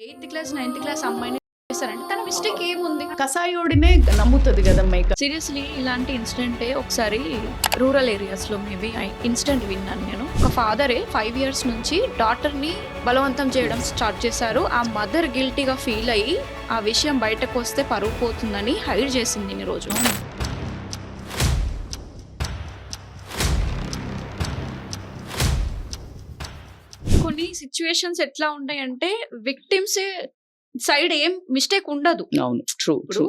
Eighth class, ninth class అమ్మాయిని చేశారంటే తన మిస్టేక్ ఏముంది? కసాయోడినే నమ్ముతుంది కదమ్మా. సీరియస్లీ ఇలాంటి ఇన్సిడెంటే ఒకసారి రూరల్ ఏరియాస్లో మేబీ ఇన్సిడెంట్ విన్నాను నేను. ఒక ఫాదరే 5 years నుంచి డాటర్ని బలవంతం చేయడం స్టార్ట్ చేశారు. ఆ మదర్ గిల్టీగా ఫీల్ అయ్యి ఆ విషయం బయటకు వస్తే పరువు పోతుందని హైడ్ చేసింది ఇన్ని రోజు. కొన్ని సిచ్యువేషన్స్ ఎట్లా ఉంటాయంటే విక్టిమ్స్ సైడ్ ఏం మిస్టేక్ ఉండదు. అవును, ట్రూ ఇప్పుడు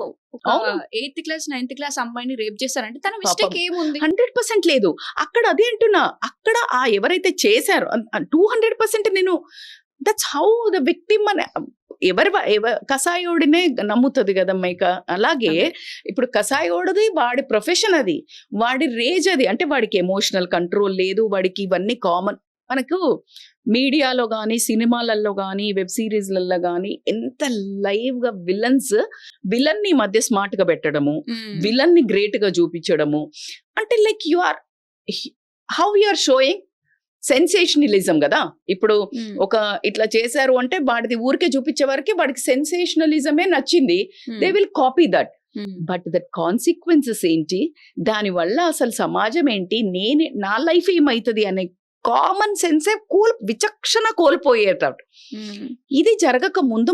ఎయిత్ క్లాస్, నైన్త్ క్లాస్ అమ్మాయిని రేప్ చేశారంటే తన మిస్టేక్ ఏముంది? 100% లేదు. అక్కడ అదే అంటున్నా, అక్కడ ఆ ఎవరైతే చేశారో 200% నేను దట్స్ హౌ ద విక్టిమ్ అని కసాయోడినే నమ్ముతుంది కదమ్మా. ఇక అలాగే ఇప్పుడు కసాయోడిది వాడి ప్రొఫెషన్, అది వాడి రేజ్, అది అంటే వాడికి ఎమోషనల్ కంట్రోల్ లేదు, వాడికి ఇవన్నీ కామన్. మనకు మీడియాలో కానీ సినిమాలలో కానీ వెబ్ సిరీస్లలో కానీ ఎంత లైవ్ గా విలన్ ని మధ్య స్మార్ట్ గా పెట్టడము, విలన్ ని గ్రేట్ గా చూపించడము, అంటే like you are how you are showing sensationalism కదా. ఇప్పుడు ఒక ఇట్లా చేశారు అంటే వాడిది ఊరికే చూపించే వరకు వాడికి సెన్సేషనలిజమే నచ్చింది, they will copy that. But that consequences ఏంటి, దాని వల్ల అసలు సమాజం ఏంటి, నా లైఫ్ ఏమవుతుంది అనే కామన్ సెన్సే విచక్షణ కోల్పోయేటట్టు. ఇది జరగక ముందు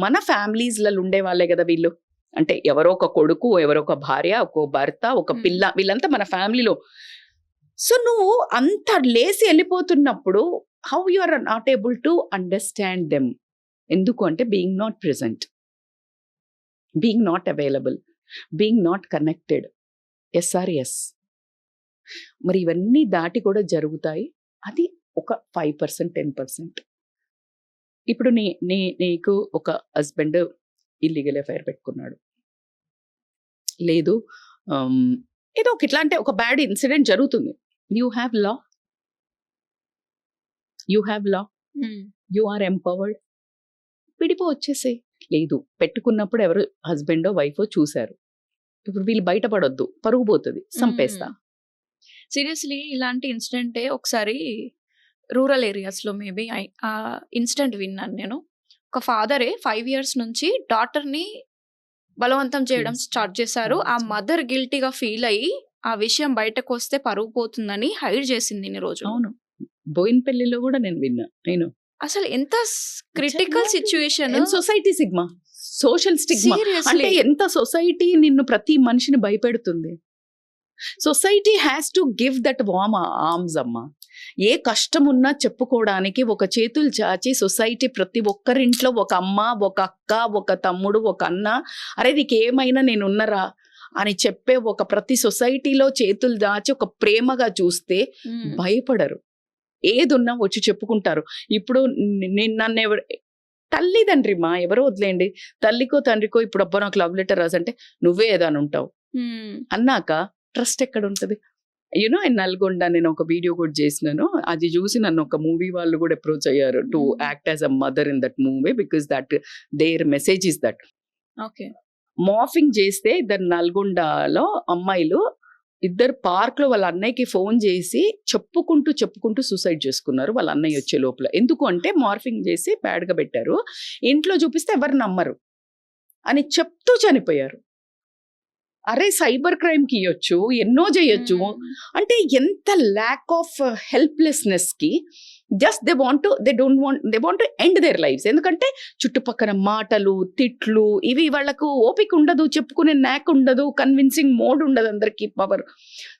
మన ఫ్యామిలీస్లలో ఉండే వాళ్ళే కదా వీళ్ళు. అంటే ఎవరో ఒక కొడుకు, ఎవరో ఒక భార్య, ఒక భర్త, ఒక పిల్ల, వీళ్ళంతా మన ఫ్యామిలీలో. సో నువ్వు అంత లేసి వెళ్ళిపోతున్నప్పుడు how you are not able to understand them. ఎందుకు అంటే being not present, being not available, being not connected. Yes. మరి ఇవన్నీ దాటి కూడా జరుగుతాయి. అది ఒక 5%, 10%. ఇప్పుడు నీకు ఒక హస్బెండ్ ఇల్లీగల్ అఫైర్ పెట్టుకున్నాడు, లేదు ఏదో ఒక ఇట్లా అంటే ఒక బ్యాడ్ ఇన్సిడెంట్ జరుగుతుంది. You have law, you are empowered, విడిపో వచ్చేసే. లేదు, పెట్టుకున్నప్పుడు ఎవరు హస్బెండో వైఫో చూశారు, ఇప్పుడు వీళ్ళు బయటపడొద్దు, పరుగు పోతుంది, సంపేస్తా. సీరియస్లీ ఇలాంటి ఇన్సిడెంటే ఒకసారి రూరల్ ఏరియాస్లో మేబీ ఆ ఇన్సిడెంట్ విన్నాను నేను. ఒక ఫాదరే 5 years నుంచి డాటర్ని బలవంతం చేయడం స్టార్ట్ చేశారు. ఆ మదర్ గిల్టీగా ఫీల్ అయ్యి ఆ విషయం బయటకు వస్తే పరువు పోతుందని హైడ్ చేసింది ఇన్ని రోజు. అవును, బోయిన్పల్లిలో కూడా నేను విన్నా. అసలు ఎంత critical situation, society sigma, social stigma. అంటే ఎంత సొసైటీ నిన్ను ప్రతి మనిషిని భయపెడుతుంది. Society has to give that warm arms అమ్మా. ఏ కష్టం ఉన్నా చెప్పుకోవడానికి ఒక చేతులు చాచి సొసైటీ ప్రతి ఒక్కరింట్లో ఒక అమ్మ, ఒక అక్క, ఒక తమ్ముడు, ఒక అన్న, అరే నీకు ఏమైనా నేను ఉన్నరా అని చెప్పే ఒక ప్రతి సొసైటీలో చేతులు దాచి ఒక ప్రేమగా చూస్తే భయపడరు. ఏదున్నా వచ్చి చెప్పుకుంటారు. ఇప్పుడు నన్ను తల్లిదండ్రి మా ఎవరో వదిలేండి, తల్లికో తండ్రికో ఇప్పుడు అబ్బా నాకు లవ్ లెటర్ రాసంటే నువ్వే ఏదాని ఉంటావు అన్నాక ట్రస్ట్ ఎక్కడ ఉంటుంది? యూనో నల్గొండ నేను ఒక వీడియో కూడా చేసినాను, అది చూసి నన్ను ఒక మూవీ వాళ్ళు కూడా అప్రోచ్ అయ్యారు to act as a mother in that movie because that there message is that. Morphing చేస్తే ఇద్దరు నల్గొండలో అమ్మాయిలు ఇద్దరు పార్క్ లో వాళ్ళ అన్నయ్యకి ఫోన్ చేసి చెప్పుకుంటూ సూసైడ్ చేసుకున్నారు వాళ్ళ అన్నయ్య వచ్చే లోపల. ఎందుకు అంటే మార్ఫింగ్ చేసి బ్యాడ్ గా పెట్టారు, ఇంట్లో చూపిస్తే ఎవరు నమ్మరు అని చెప్తూ చనిపోయారు. అరే సైబర్ క్రైమ్ కి ఇవ్వచ్చు, ఎన్నో చేయొచ్చు. అంటే ఎంత ల్యాక్ ఆఫ్ హెల్ప్లెస్నెస్ కి just they want to end there lifes. ఎందుకంటే చుట్టుపక్కల మాటలు, తిట్లు, ఇవి వాళ్ళకు ఓపిక ఉండదు, చెప్పుకునే న్యాక్ ఉండదు, కన్విన్సింగ్ మోడ్ ఉండదు, అందరికి power.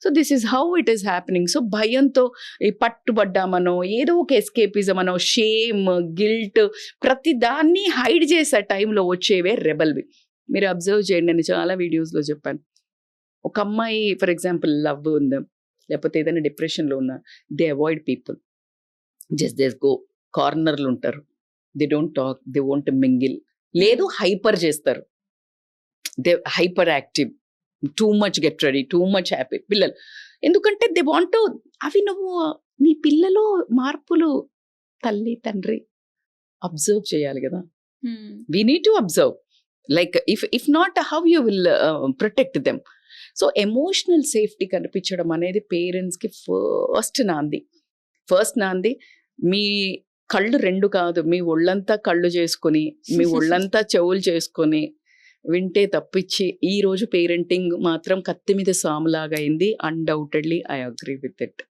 So this is how it is happening. So భయంతో పట్టుబడ్డామనో, ఏదో ఒక ఎస్కేపిజం అనో, షేమ్, గిల్ట్, ప్రతి దాన్ని హైడ్ చేసే టైంలో వచ్చేవే రెబల్వి. మీరు అబ్జర్వ్ చేయండి, నేను చాలా వీడియోస్లో చెప్పాను. ఒక అమ్మాయి ఫర్ ఎగ్జాంపుల్ లవ్ ఉందా, లేకపోతే ఏదైనా డిప్రెషన్లో ఉన్నా, they avoid people, just they go కార్నర్లు ఉంటారు, they don't talk, they won't mingle. లేదు హైపర్ చేస్తారు, they hyper active, too much get ready, too much happy పిల్లలు. ఎందుకంటే దే వాంట్ టు, అవి నువ్వు నీ పిల్లలో మార్పులు తల్లి తండ్రి అబ్జర్వ్ చేయాలి కదా. We need to observe. Like if not, how you will protect them? So emotional safety కనిపించడం అనేది పేరెంట్స్ కి ఫస్ట్ నాంది. మీ కళ్ళు 2 కాదు, మీ ఒళ్ళంతా కళ్ళు చేసుకొని, మీ ఒళ్ళంతా చెవులు చేసుకొని వింటే తప్పిచ్చి, ఈ రోజు పేరెంటింగ్ మాత్రం కత్తి మీద సాములాగా అయింది. Undoubtedly I agree with it.